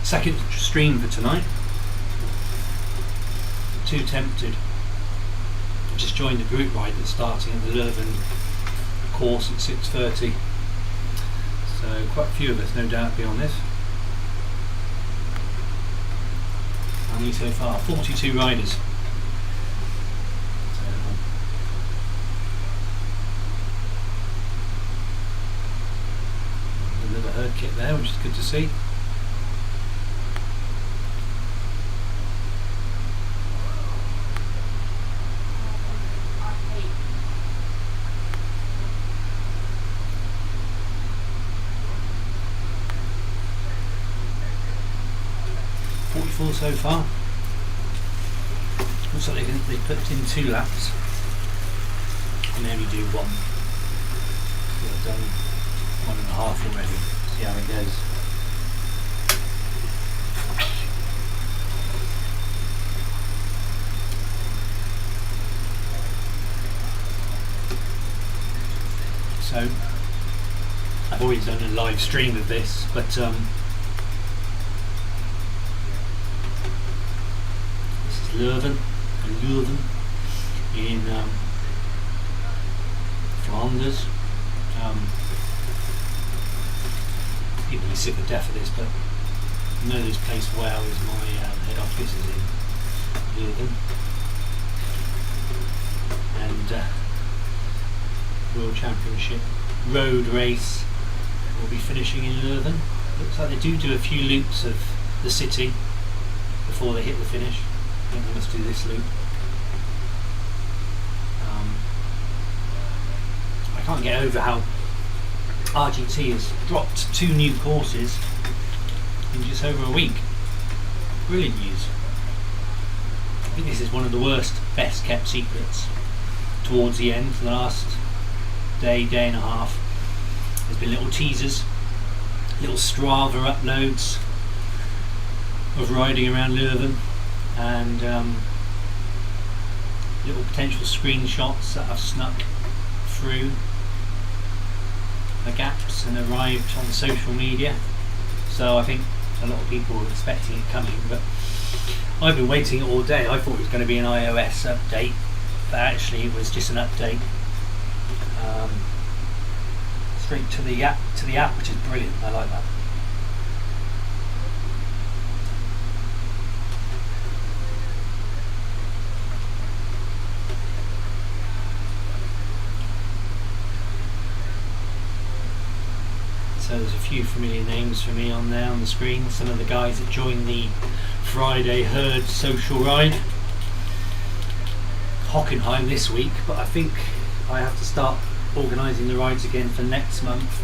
Second stream for tonight. Too tempted. I just joined the group ride that's starting at the Leuven course at 6:30. So quite a few of us, no doubt, be on this. How many so far? 42 riders. Another herd kit there, which is good to see. So far. Looks like they put in 2 laps and they only do one. They've done 1.5 already. See how it goes. So I've always done a live stream of this, but Leuven in Flanders. People are sick of death of this, but I know this place well. Is my head office is in Leuven, and World Championship road race will be finishing in Leuven. Looks like they do a few loops of the city before they hit the finish. I think they must do this loop. I can't get over how RGT has dropped 2 new courses in just over a week. Brilliant news. I think this is one of the worst, best kept secrets towards the end, for the last day and a half. There's been little teasers, little Strava uploads of riding around Leuven, and little potential screenshots that I've snuck through the gaps and arrived on social media. So I think a lot of people were expecting it coming, but I've been waiting all day. I thought it was going to be an iOS update, but actually it was just an update straight to the app, which is brilliant. I like that. So there's a few familiar names for me on there on the screen. Some of the guys that joined the Friday herd social ride. Hockenheim this week, but I think I have to start organising the rides again for next month.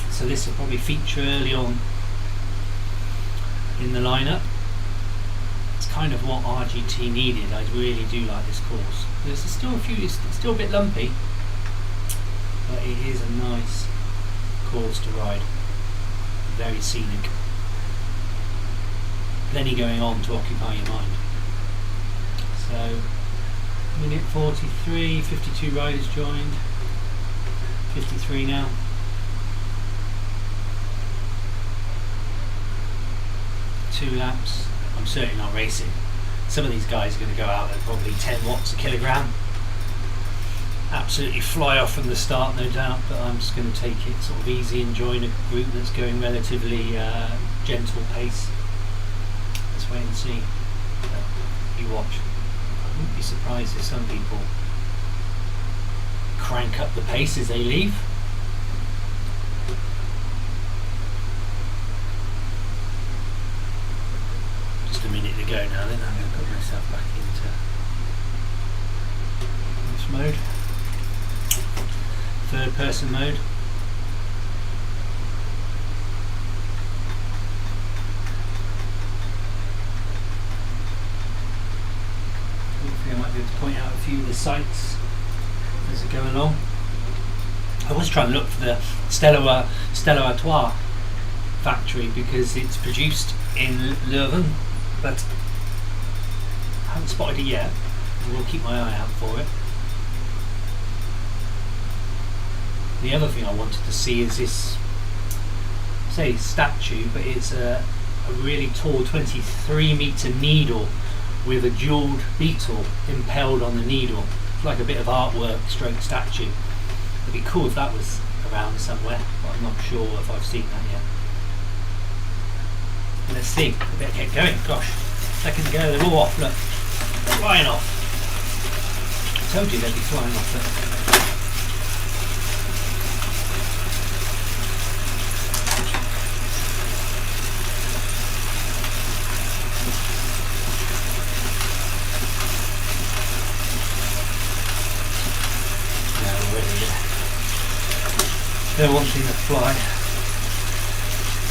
So this will probably feature early on in the lineup. It's kind of what RGT needed. I really do like this course. There's still a few, it's still a bit lumpy, but it is a nice course to ride. Very scenic. Plenty going on to occupy your mind. So minute 43, 52 riders joined, 53 now. Two laps. I'm certainly not racing. Some of these guys are going to go out at probably 10 watts a kilogram. Absolutely fly off from the start, no doubt, but I'm just going to take it sort of easy and join a group that's going relatively gentle pace. Let's wait and see. You watch. I wouldn't be surprised if some people crank up the pace as they leave. Just a minute to go now, then I'm going to put myself back into this mode. Third person mode. Hopefully I might be able to point out a few of the sites as I go along. I was trying to look for the Stella Artois factory because it's produced in Leuven, but I haven't spotted it yet. I will keep my eye out for it. The other thing I wanted to see is this, say statue, but it's a a really tall 23-metre needle with a jewelled beetle impaled on the needle. It's like a bit of artwork stroke statue. It'd be cool if that was around somewhere, but I'm not sure if I've seen that yet. Let's see, I better get going. Gosh, second ago they're all off, look, flying off. I told you they'd be flying off, look. They're wanting to fly.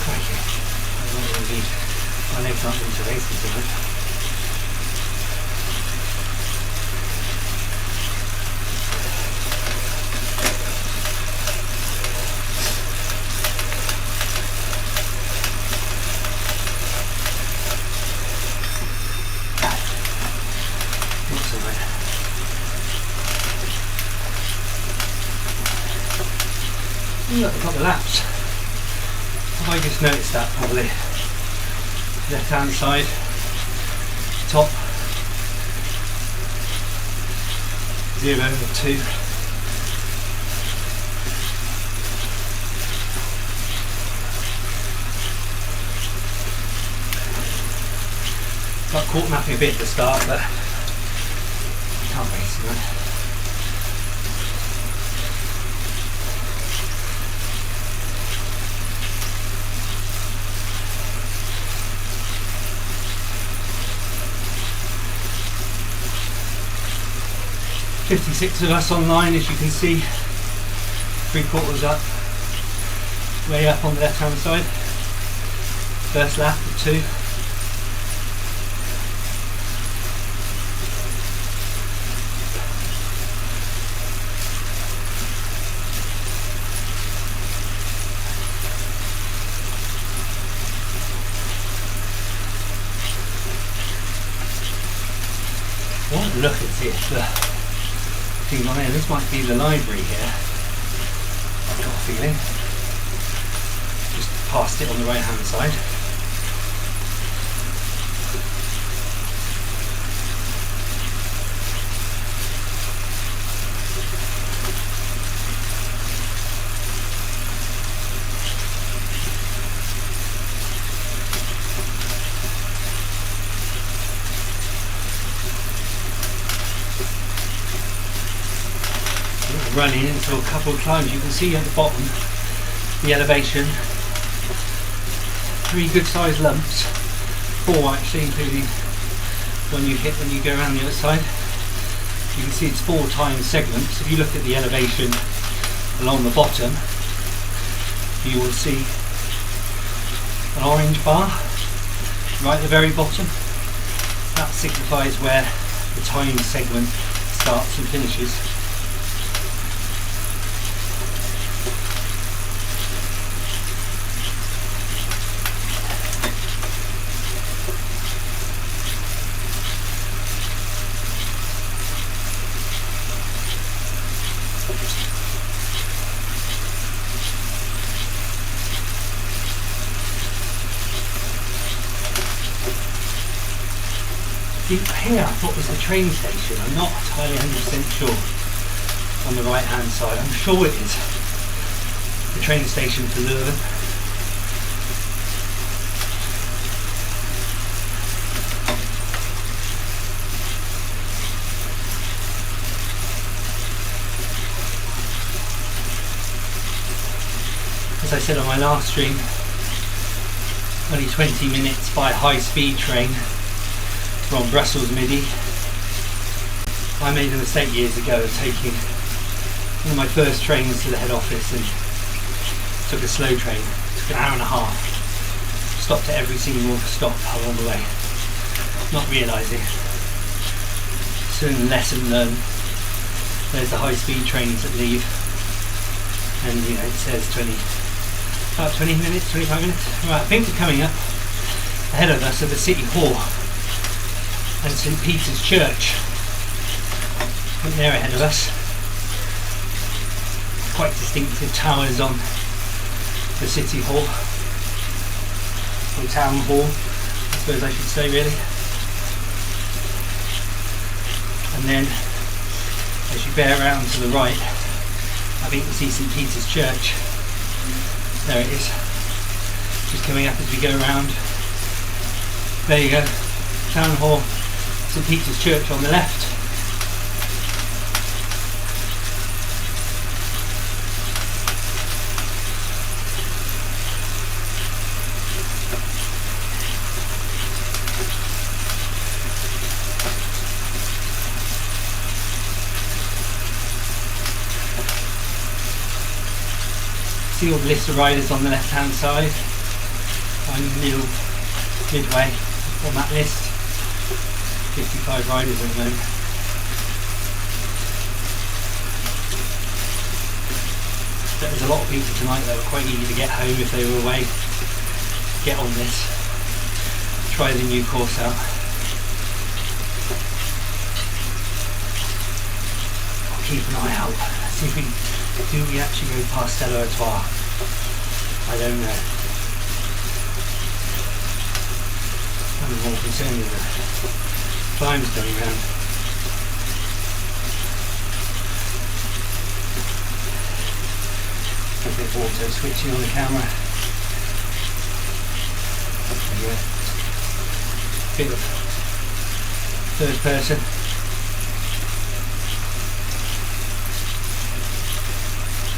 Crikey. I don't really, my legs aren't into racing too much. Not so bad. Look, I've got the laps. Have I just noticed that probably? Left hand side, top, 0 or 2. Got caught napping a bit at the start, but I can't race in that. 56 of us online, as you can see, 3/4 up, way up on the left hand side. First lap of 2. What look at this. On here. This might be the library here, I've got a feeling. Just past it on the right hand side. Running into a couple of climbs. You can see at the bottom the elevation, 3 good sized lumps, 4 actually, including when you go around the other side. You can see it's 4 times segments. If you look at the elevation along the bottom, you will see an orange bar right at the very bottom. That signifies where the time segment starts and finishes. Here I thought was the train station. I'm not entirely 100% sure on the right hand side. I'm sure it is the train station to Leuven. As I said on my last stream, only 20 minutes by high-speed train from Brussels Midi. I made a mistake years ago of taking one of my first trains to the head office and took a slow train. It took an hour and a half. Stopped at every single stop along the way, not realising. Soon lesson learned. There's the high-speed trains that leave, and you know it says about 20 minutes, 25 minutes. Right, I think we're coming up ahead of us at the City Hall and St Peter's Church. I think they're ahead of us. Quite distinctive towers on the City Hall. or town hall, I suppose I should say, really. And then as you bear around to the right, I think you see St Peter's Church. There it is, just coming up as we go around. There you go, Town Hall, St Peter's Church on the left. See all the list of riders on the left hand side. I'm midway on that list. 55 riders at the moment. But there's a lot of people tonight that were quite eager to get home if they were away. Get on this. Try the new course out. I'll keep an eye out. See if we actually go past Stella Artois. I don't know. I'm more concerned with the climbs going around. A bit of auto switching on the camera. There you go. Bit of third person.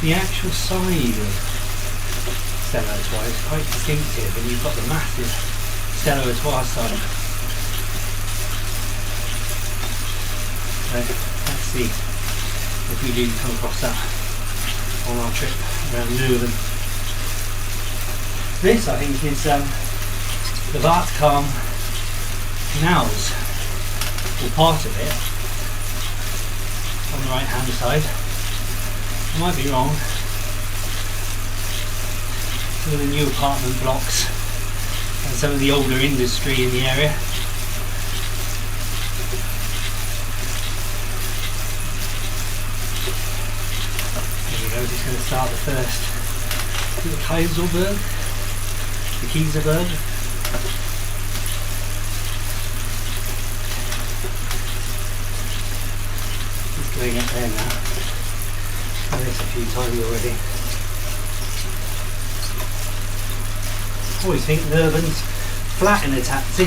The actual side of Stella Artois is quite distinctive, and you've got the massive Stella Artois side. So let's see if we do come across that on our trip around Leuven. This, I think, is the Wartkam canals, or part of it, on the right hand side. I might be wrong. Some of the new apartment blocks and some of the older industry in the area. There we go, just going to start the first. The Kaiserberg? The Kieserberg? Just going up there now. This a few times already. Always think Leuven's flat in a taxi.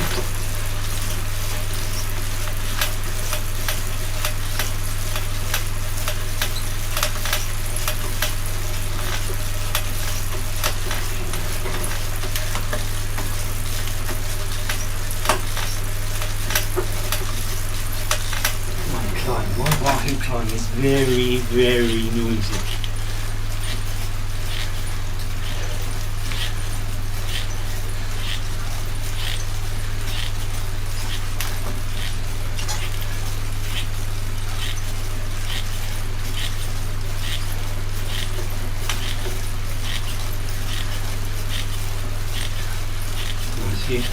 My walking climb is very, very noisy. Nice view.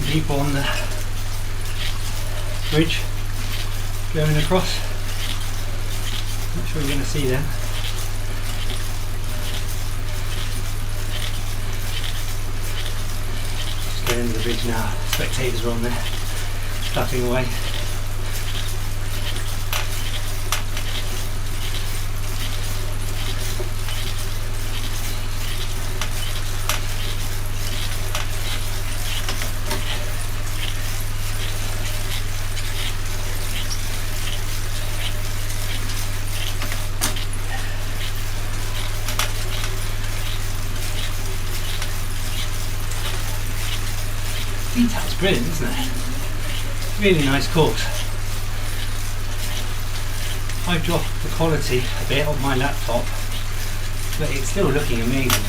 People on the bridge going across. Not sure we're going to see them. Just going into the bridge now. Spectators are on there, clapping away. Detail's brilliant, isn't it? Really nice course. I dropped the quality a bit on my laptop, but it's still looking amazing.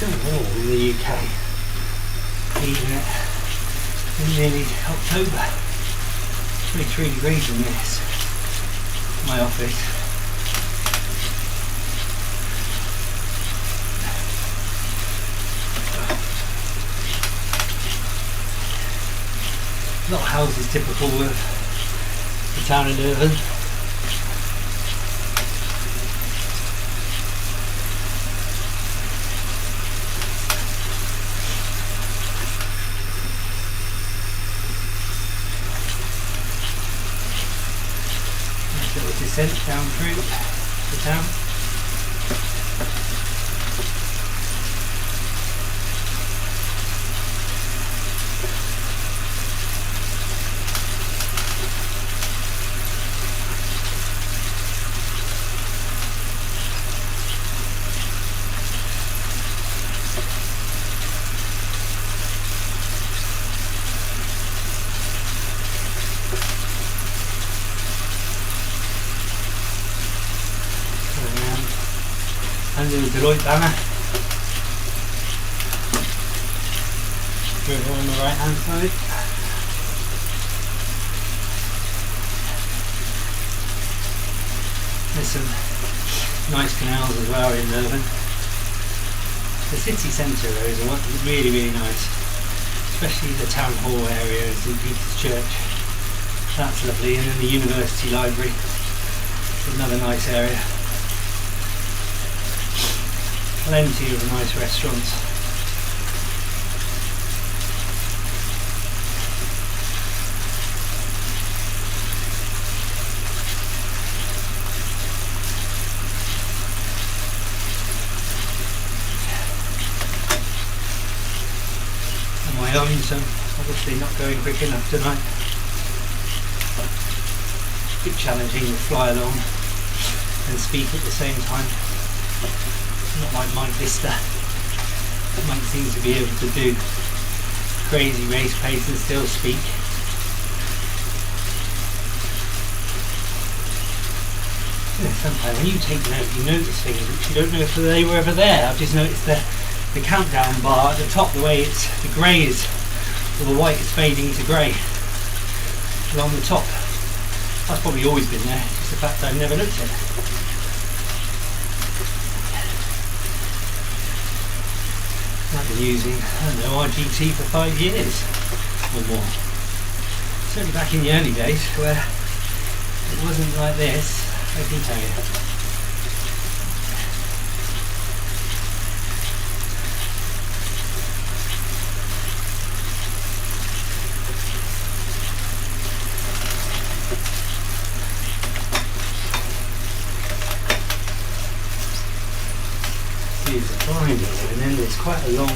still warm in the UK, even in nearly October. 23 degrees in this, my office. A lot of houses typical of the town of Durban. Little descent down through the town. And the Deloitte banner over on the right hand side. There's some nice canals as well in Durban. The city centre areas are really nice, especially the town hall area and St Peter's Church. That's lovely, and then the university library is another nice area. Plenty of nice restaurants. On my own, so obviously not going quick enough tonight. A bit challenging to fly along and speak at the same time. Not like Mike Vista. Mike seems to be able to do crazy race pace and still speak. Yeah, sometimes when you take note, you notice things which you don't know if they were ever there. I've just noticed the countdown bar at the top, the way it's the grey is, or the white is fading to grey along the top. That's probably always been there. It's just the fact I've never looked at it. I've been using, I don't know, RGT for 5 years or more. Certainly back in the early days where it wasn't like this, I can tell you. Here's a climb here, and then there's quite a long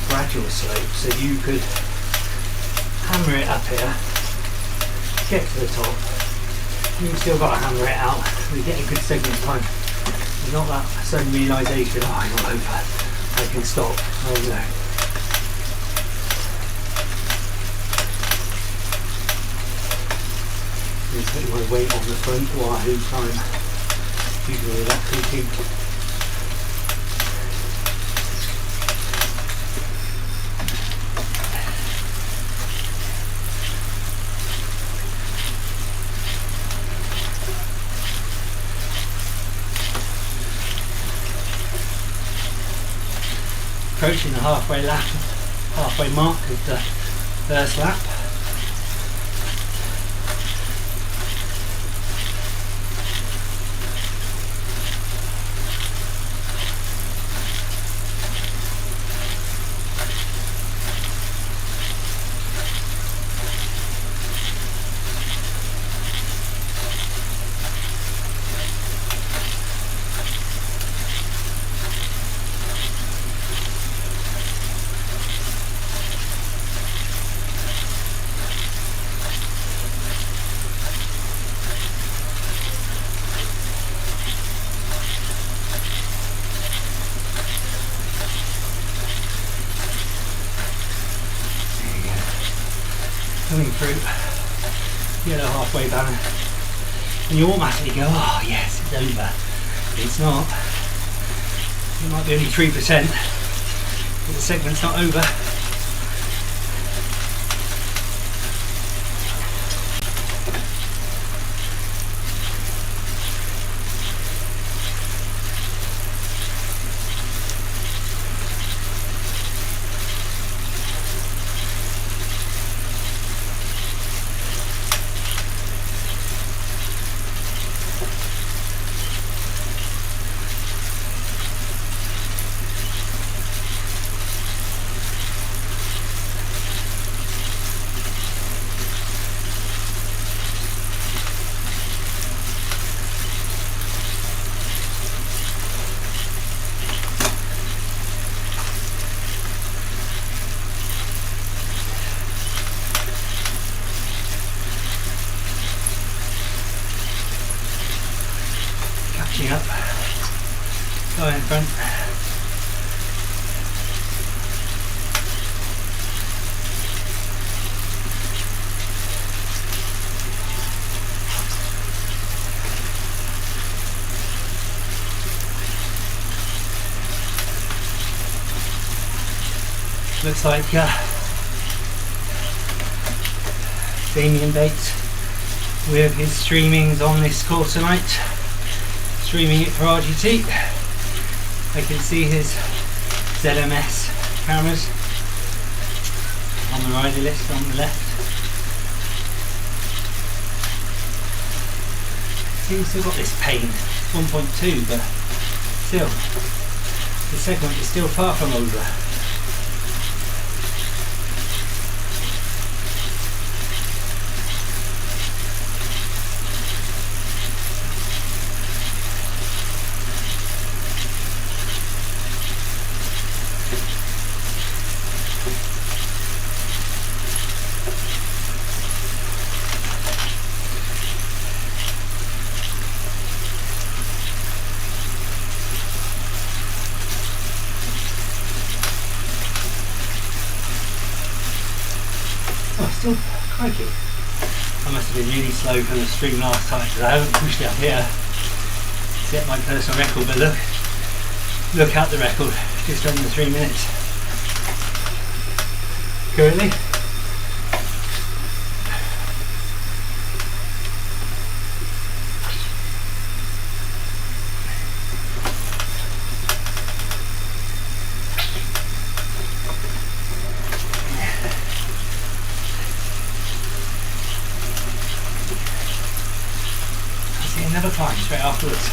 gradual slope, so you could hammer it up here, get to the top. You've still got to hammer it out. We get a good segment time. There's not that sudden realisation, oh, I'm not over, I can stop. Oh no. I'm putting my weight on the front wahoo climb. Usually that compute. Approaching the halfway mark of the first lap. Coming through yellow halfway banner, and you automatically go, oh yes, it's over. It's not. It might be only 3%, but the segment's not over. Up. Go in front. Looks like Damien Bates with his streamings on this course tonight. Streaming it for RGT. I can see his ZMS cameras on the rider list on the left. See, we've still got this Payne, 1.2, but still, the segment is still far from over. Still crikey. I must have been really slow for the stream last time because I haven't pushed it up here to get my personal record, but look at the record, just under 3 minutes currently. Another climb straight afterwards.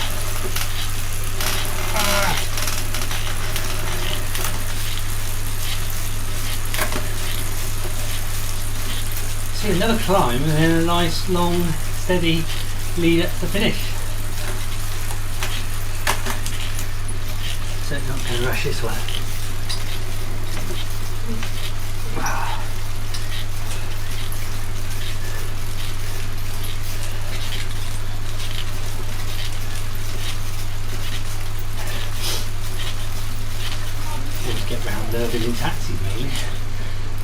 See, another climb and then a nice long steady lead up to the finish. Certainly not going to rush this one. Get round Lurgan in taxis mainly,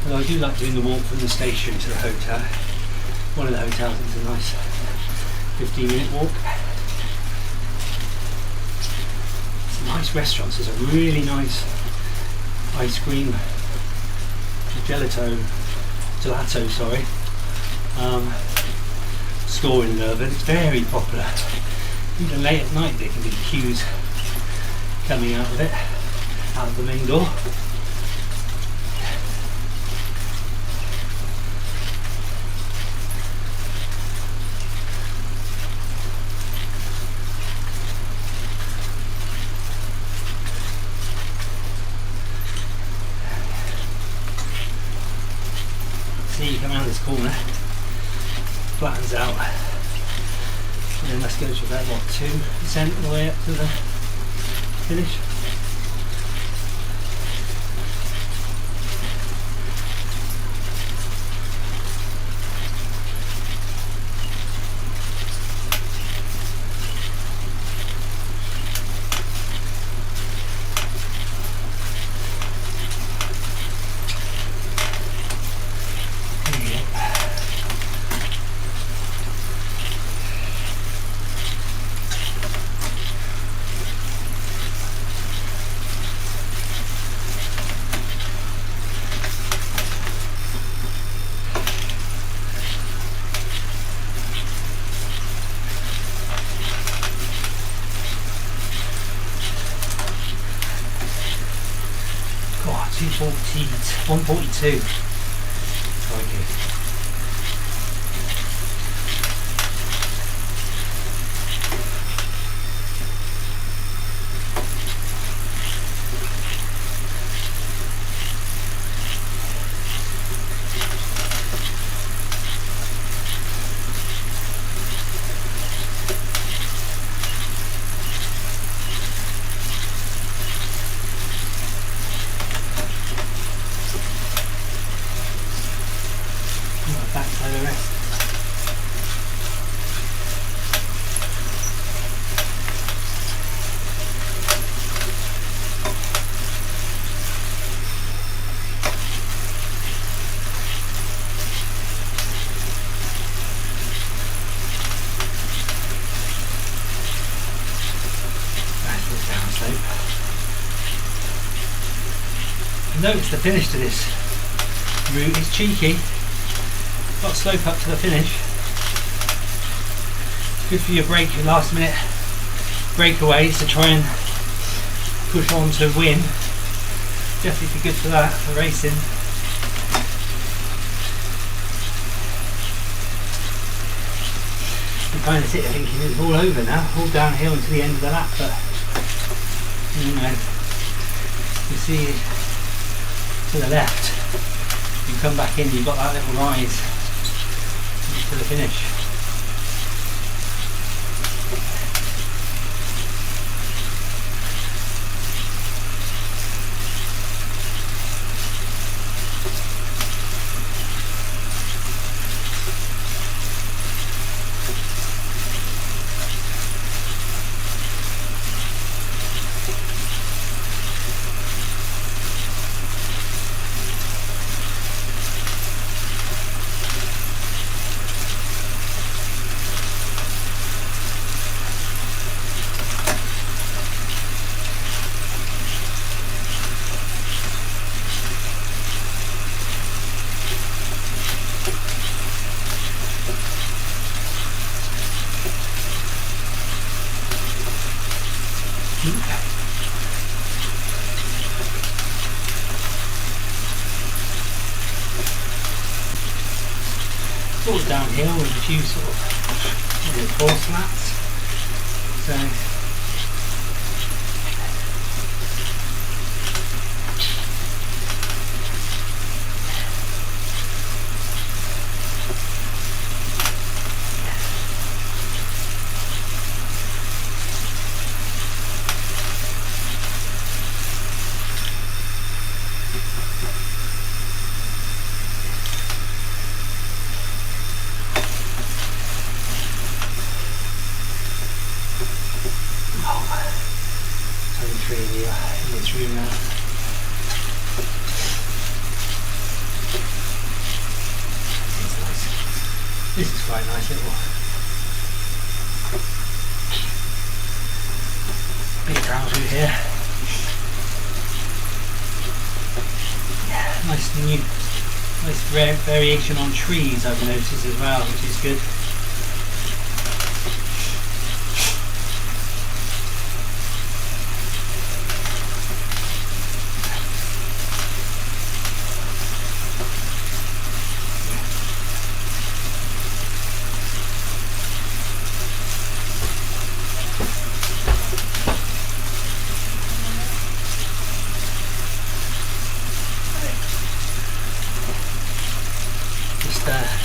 but I do like doing the walk from the station to the hotel. One of the hotels is a nice 15-minute walk. Some nice restaurants. There's a really nice ice cream gelato store in Lurgan. It's very popular. Even late at night there can be queues coming out of it. Out of the main door. See, you come around this corner, flattens out, and then let's go to about what, 2% all the way up to the finish. 140, 142. Crikey. Backside the rest. That's the down slope. Notice the finish to this route is cheeky. Got slope up to the finish. Good for your your last minute breakaways to try and push on to win. Definitely be good for that, for racing. You kind of sit there thinking it's all over now, all downhill until the end of the lap, but you know, you see to the left, you come back in, you've got that little rise to the finish. All downhill with a few sort of force laps. So in this room now. This is quite a nice little big trail through here. Yeah, nice variation on trees I've noticed as well, which is good.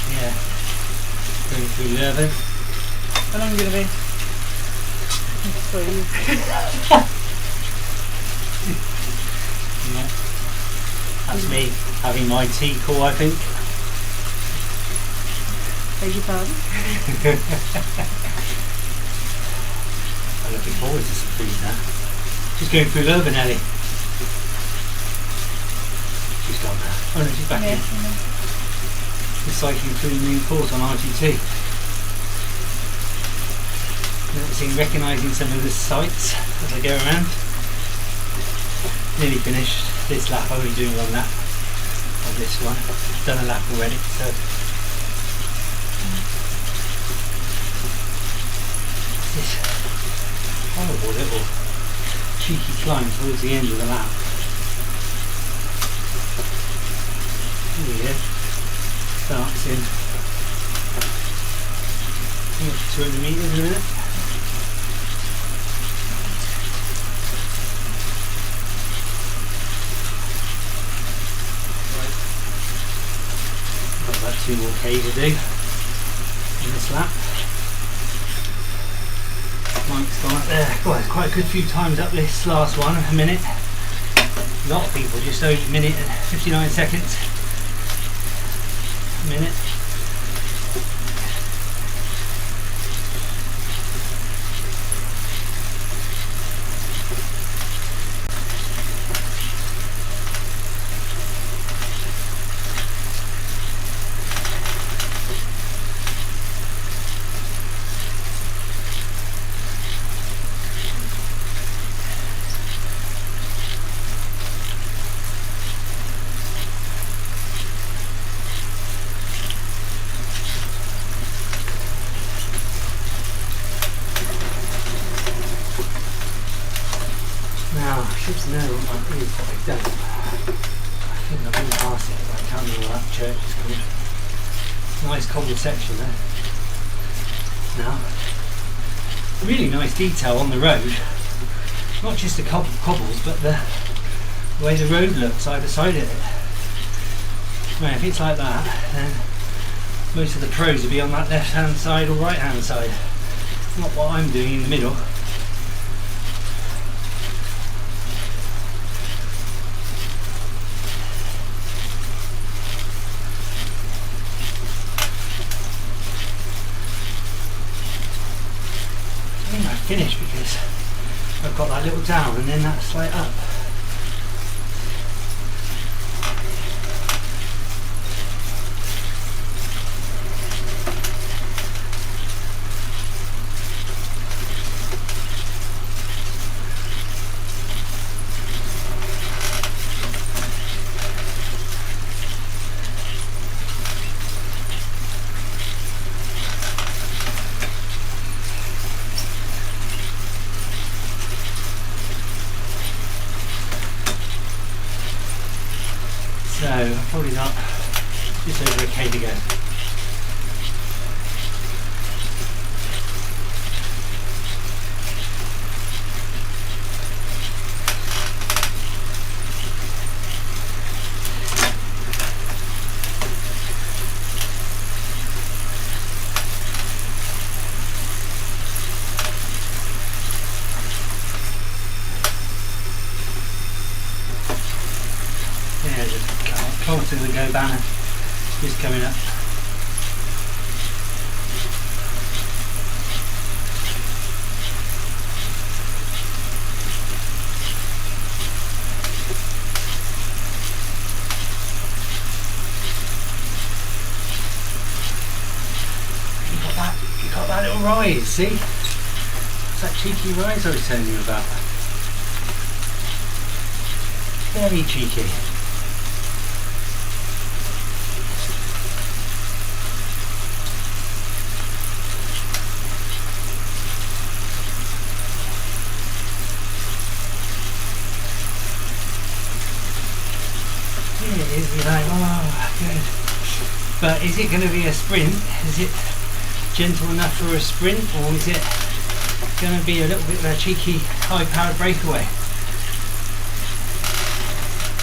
Yeah, going through the oven. How long are you going to be? Yeah, that's me having my tea call, I think. Beg your pardon? I'm looking forward to some food now. She's going through the oven, Ellie. She's gone now. Oh no, she's back in. Just cycling through the new course on RGT. Recognising some of the sights as I go around. Nearly finished this lap. I'll be doing one lap on this one. Done a lap already, so this horrible little cheeky climb towards the end of the lap. Here we go. Starts in 200 metres in a minute. Got about 2 more K to do in this lap. Mike's gone up there. Well, it's quite a good few times up this last one, a minute. A lot of people just over a minute and 59 seconds. A minute. No, what is what I've done. I think I've been past it, but I can't remember what that church is called. Nice cobbled section there. Now, really nice detail on the road. Not just the cobbles, but the way the road looks either side of it. Now, if it's like that, then most of the pros will be on that left hand side or right hand side. Not what I'm doing in the middle. Finish because I've got that little down and then that slight up. So I've probably got just over a K to go. To the go banner is coming up. You got that little rise, see? It's that cheeky rise I was telling you about. Very cheeky. You're like, oh, good. But is it going to be a sprint? Is it gentle enough for a sprint, or is it going to be a little bit of a cheeky, high-powered breakaway?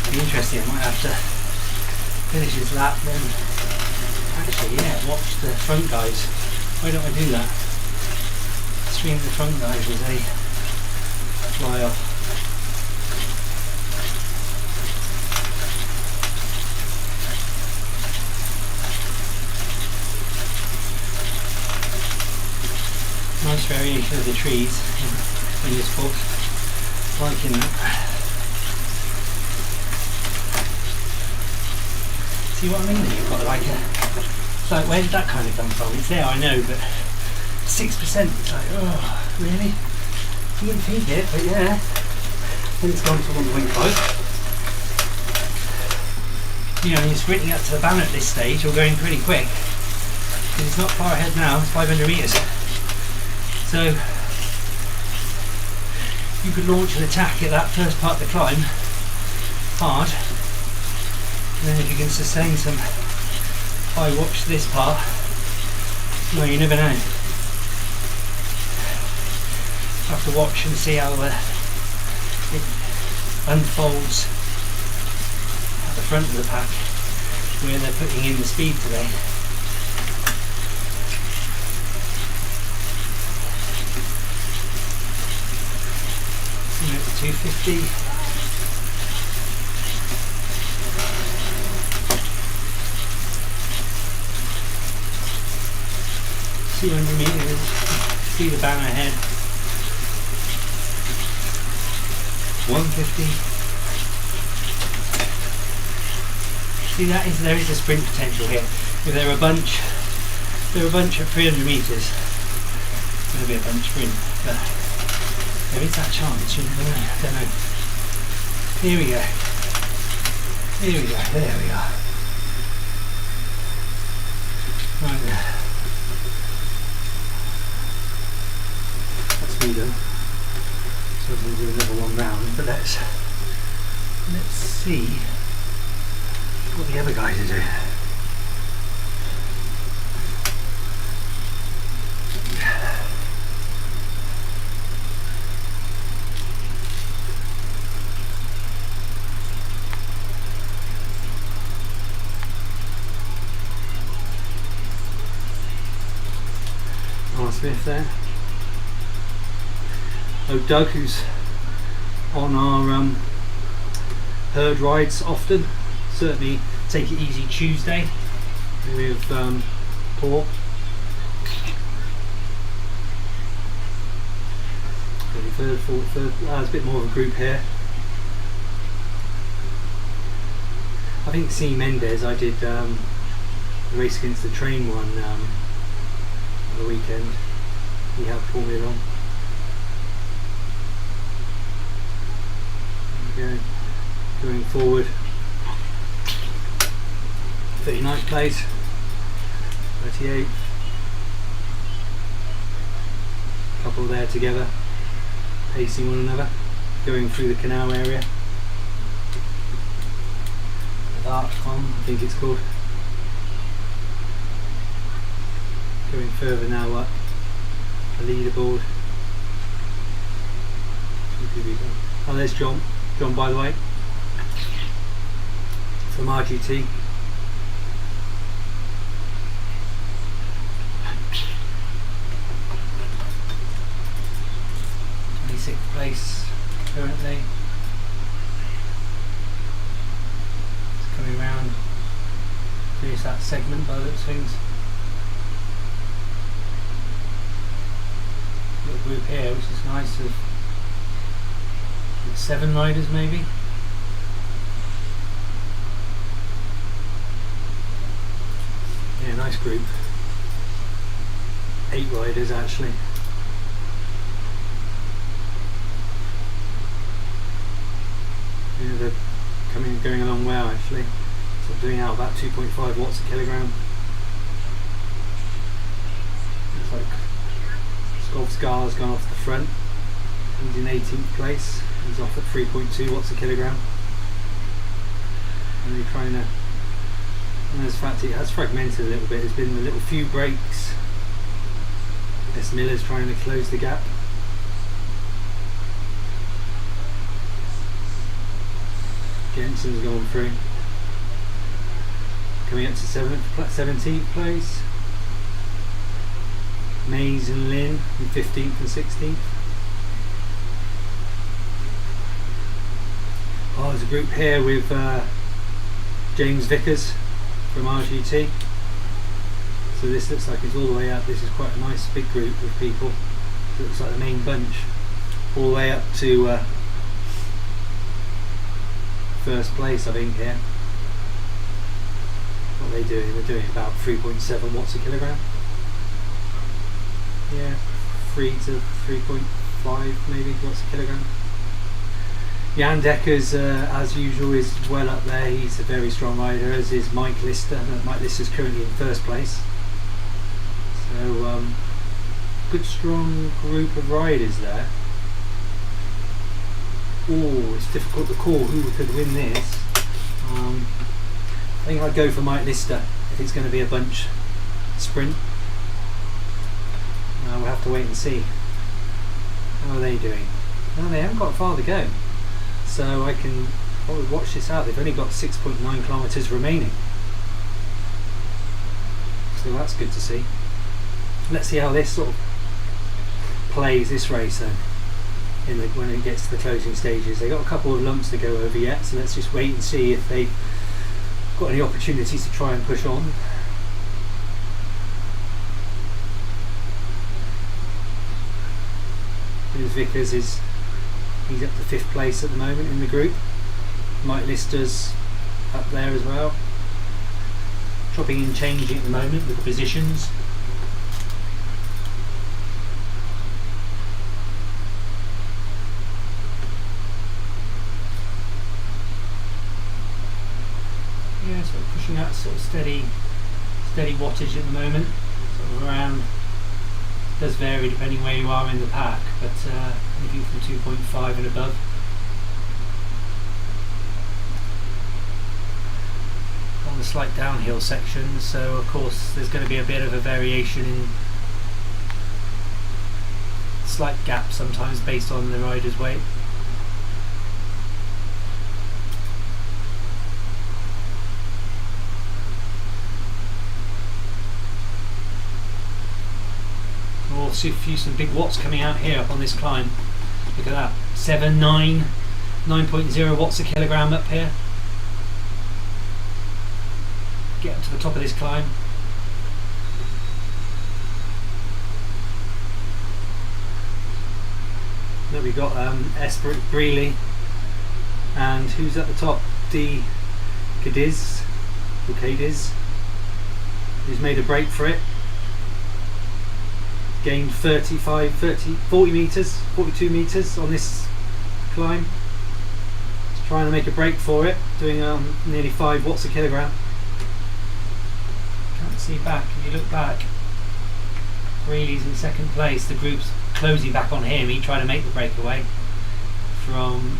Be interesting. I might have to finish this lap then. Actually, yeah, watch the front guys. Why don't I do that? Stream the front guys as they fly off. Nice variation of the trees in this book, liking that. See what I mean? You've got like a, it's like, where did that kind of come from? It's there, I know, but 6%, it's like, oh, really? You wouldn't think it, but yeah. Then it's gone to 1.5. You know, you're sprinting up to the banner at this stage, or going pretty quick, because it's not far ahead now, it's 500 metres. So you could launch an attack at that first part of the climb hard, And then if you can sustain some high watch this part, well, you never know. Have to watch and see how it unfolds at the front of the pack where they're putting in the speed today. You know, 250. meters. See the banner ahead. 150. See, there is a sprint potential here. If they're a bunch at 300 meters, there'll be a bunch sprint. But there is that chance. You never know. I don't know. Here we go. Here we go. There we are. Right there. That's me done. So we'll do another one round, but let's see what the other guys are doing. Smith there. Oh, Doug, who's on our herd rides often, certainly Take It Easy Tuesday with Paul. Third, fourth, third. There's a bit more of a group here. I think C. Mendes, I did a race against the train one on the weekend. He helped pull me along. There we go. Going forward. 39th place. 38. Couple there together, pacing one another, going through the canal area. The Archcon, I think it's called. Going further now up the leaderboard. Oh, there's John. John, by the way, from RGT. Place currently. It's coming round, finish that segment by the looks of things. Little group here, which is nice, of 7 riders maybe. Yeah, nice group. 8 riders actually. Yeah, they're going along well actually. So doing out about 2.5 watts a kilogram. Looks like Skovskar's gone off the front. He's in 18th place. He's off at 3.2 watts a kilogram. And they're trying to, and as fact it has fragmented a little bit. There's been a little few breaks. S. Miller's trying to close the gap. Jensen's gone through. Coming up to 17th place. Mays and Lynn in 15th and 16th. Oh, there's a group here with James Vickers from RGT. So this looks like it's all the way up. This is quite a nice big group of people. It looks like the main bunch. All the way up to first place, I think, here. What are they doing? They're doing about 3.7 watts a kilogram. Yeah, 3 to 3.5 maybe watts a kilogram. Jan Deckers, as usual, is well up there. He's a very strong rider, as is Mike Lister. Mike Lister's currently in first place. So, good strong group of riders there. Oh, it's difficult to call who could win this. I think I'd go for Mike Lister if it's going to be a bunch sprint. We'll have to wait and see. How are they doing? No, they haven't got far to go, so I can probably watch this out. They've only got 6.9 kilometres remaining, so that's good to see. Let's see how this sort of plays this race then when it gets to the closing stages. They've got a couple of lumps to go over yet, so let's just wait and see if they've got any opportunities to try and push on. Vickers he's up to 5th place at the moment in the group. Mike Lister's up there as well, chopping and changing at the moment with the positions. Yeah, sort of pushing out sort of steady wattage at the moment, sort of around. Does vary depending where you are in the pack, but anything from 2.5 and above. On the slight downhill section, so of course there's going to be a bit of a variation in slight gaps sometimes based on the rider's weight. See some big watts coming out here up on this climb. Look at that, 9.0 watts a kilogram up here. Get up to the top of this climb. Then we've got Esprit Brealey, and who's at the top? D Cadiz, who's made a break for it. Gained 40 metres, 42 metres on this climb. Just trying to make a break for it, doing nearly 5 watts a kilogram. Can't see back, if you look back, Brealey's in 2nd place, the group's closing back on him. He tried to make the breakaway from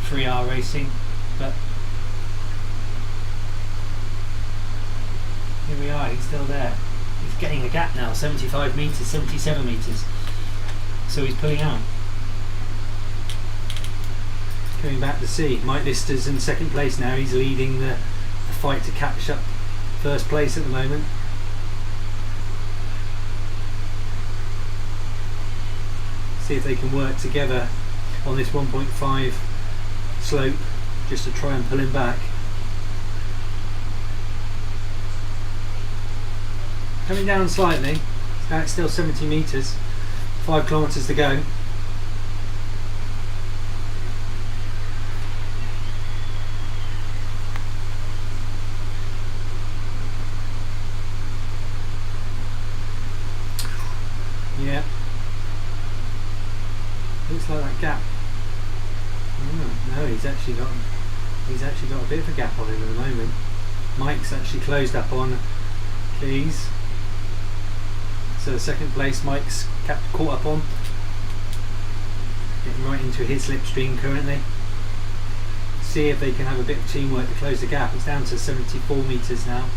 3R Racing, but here we are, he's still there. He's getting a gap now, 75 metres, 77 metres, so he's pulling out. Coming back to see, Mike Lister's in 2nd place now. He's leading the fight to catch up 1st place at the moment. See if they can work together on this 1.5 slope just to try and pull him back. Coming down slightly, it's still 70 metres, 5 kilometres to go. Yeah, looks like that gap. No, he's actually got a bit of a gap on him at the moment. Mike's actually closed up on Keys. So 2nd place Mike's caught up on, getting right into his slipstream currently. See if they can have a bit of teamwork to close the gap. It's down to 74 metres now.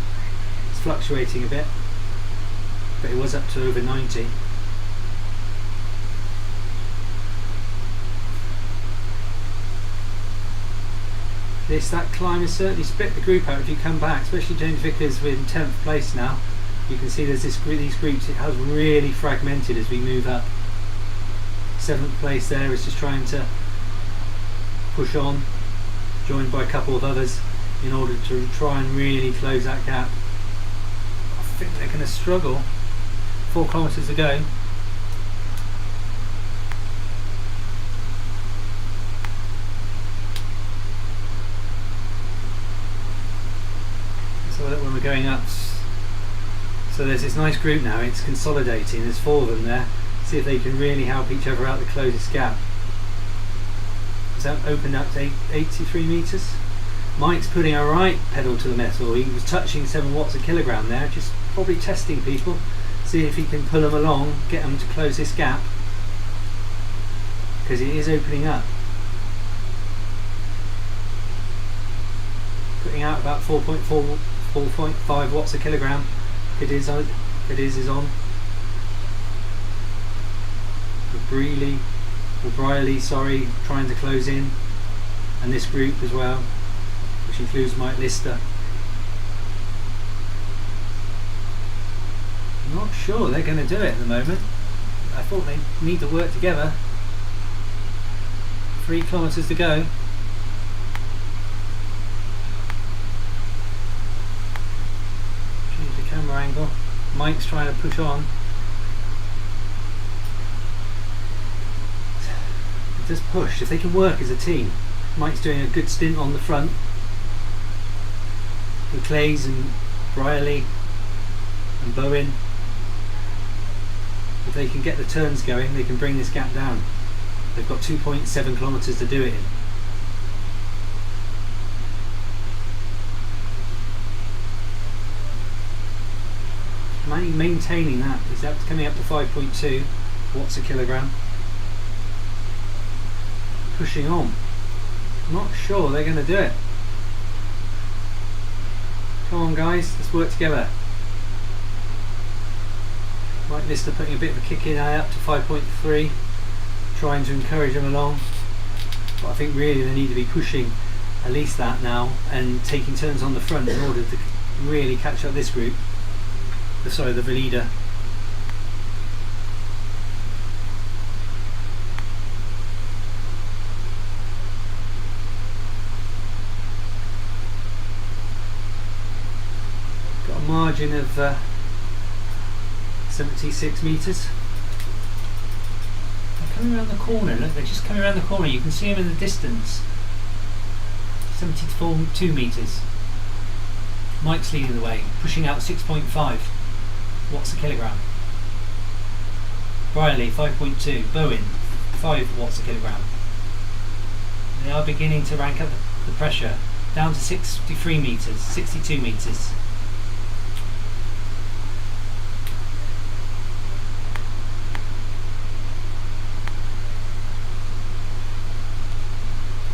It's fluctuating a bit, but it was up to over 90. That climb has certainly split the group out. If you come back, especially James Vickers in 10th place now, you can see there's these groups. It has really fragmented as we move up. 7th place there is just trying to push on, joined by a couple of others in order to try and really close that gap. I think they're going to struggle. 4 kilometres to go. So when we're going up, so there's this nice group now, it's consolidating, there's 4 of them there. See if they can really help each other out to close this gap. It's opened up to 83 metres. Mike's putting a right pedal to the metal. He was touching 7 watts a kilogram there, just probably testing people, see if he can pull them along, get them to close this gap, because it is opening up. Putting out about 4.4 4.5 watts a kilogram. Cadiz is on. Briley, sorry, trying to close in, and this group as well, which includes Mike Lister. I'm not sure they're going to do it at the moment. I thought they need to work together. 3 kilometres to go. Change the camera angle. Mike's trying to push on. Just push, if they can work as a team. Mike's doing a good stint on the front with Clays and Briley and Bowen. If they can get the turns going, they can bring this gap down. They've got 2.7 kilometres to do it in. Maintaining that, is that coming up to 5.2 watts a kilogram. Pushing on. I'm not sure they're going to do it. Come on guys, let's work together. Mike Lister putting a bit of a kick in up to 5.3, trying to encourage them along. But I think really they need to be pushing at least that now and taking turns on the front in order to really catch up this group. Sorry, the leader. Margin of 76 metres. They're coming around the corner, look, they're just coming around the corner, you can see them in the distance. 72 metres. Mike's leading the way, pushing out 6.5 watts a kilogram. Briley 5.2, Bowen 5 watts a kilogram. They are beginning to rank up the pressure, down to 63 metres, 62 metres.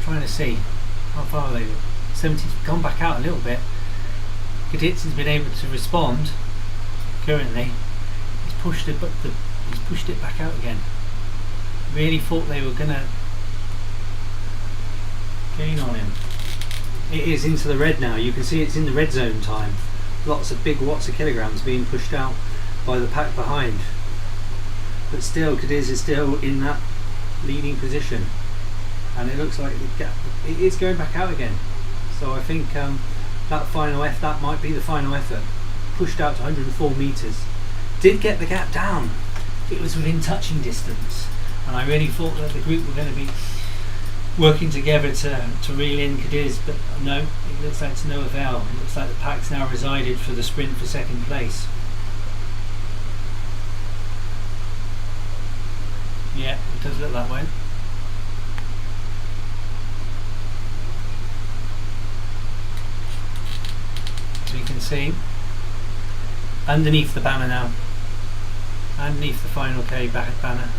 Trying to see how far are they. 70's gone back out a little bit. Cadiz has been able to respond. Currently, he's pushed it back out again. Really thought they were gonna gain on him. It is into the red now. You can see it's in the red zone time. Lots of big watts of kilograms being pushed out by the pack behind. But still, Cadiz is still in that leading position. And it looks like it is going back out again. So I think that might be the final effort. Pushed out to 104 metres. Did get the gap down. It was within touching distance. And I really thought that the group were going to be working together to reel in Cadiz, but no, it looks like to no avail. It looks like the pack's now resided for the sprint for second place. Yeah, it does look that way. So you can see underneath the banner now, underneath the final K banner.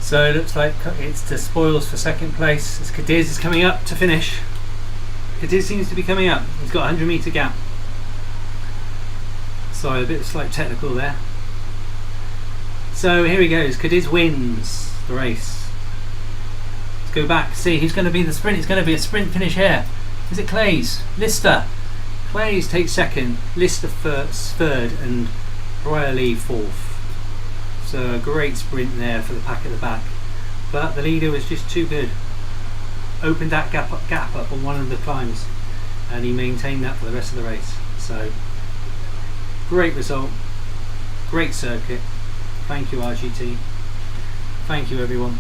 So it looks like it's the spoils for second place as Cadiz is coming up to finish. Cadiz seems to be coming up. He's got a 100 metre gap. Sorry, a bit of slight technical there. So here he goes. Cadiz wins the race. Let's go back, see who's going to be the sprint. It's going to be a sprint finish here. Is it Clays? Lister? Blaze takes second, Lister third, and Brierley fourth. So a great sprint there for the pack at the back. But the leader was just too good. Opened that gap up on one of the climbs, and he maintained that for the rest of the race. So great result, great circuit. Thank you RGT. Thank you everyone.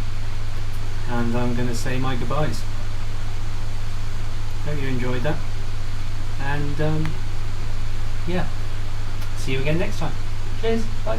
And I'm going to say my goodbyes. Hope you enjoyed that. And yeah, see you again next time. Cheers, bye.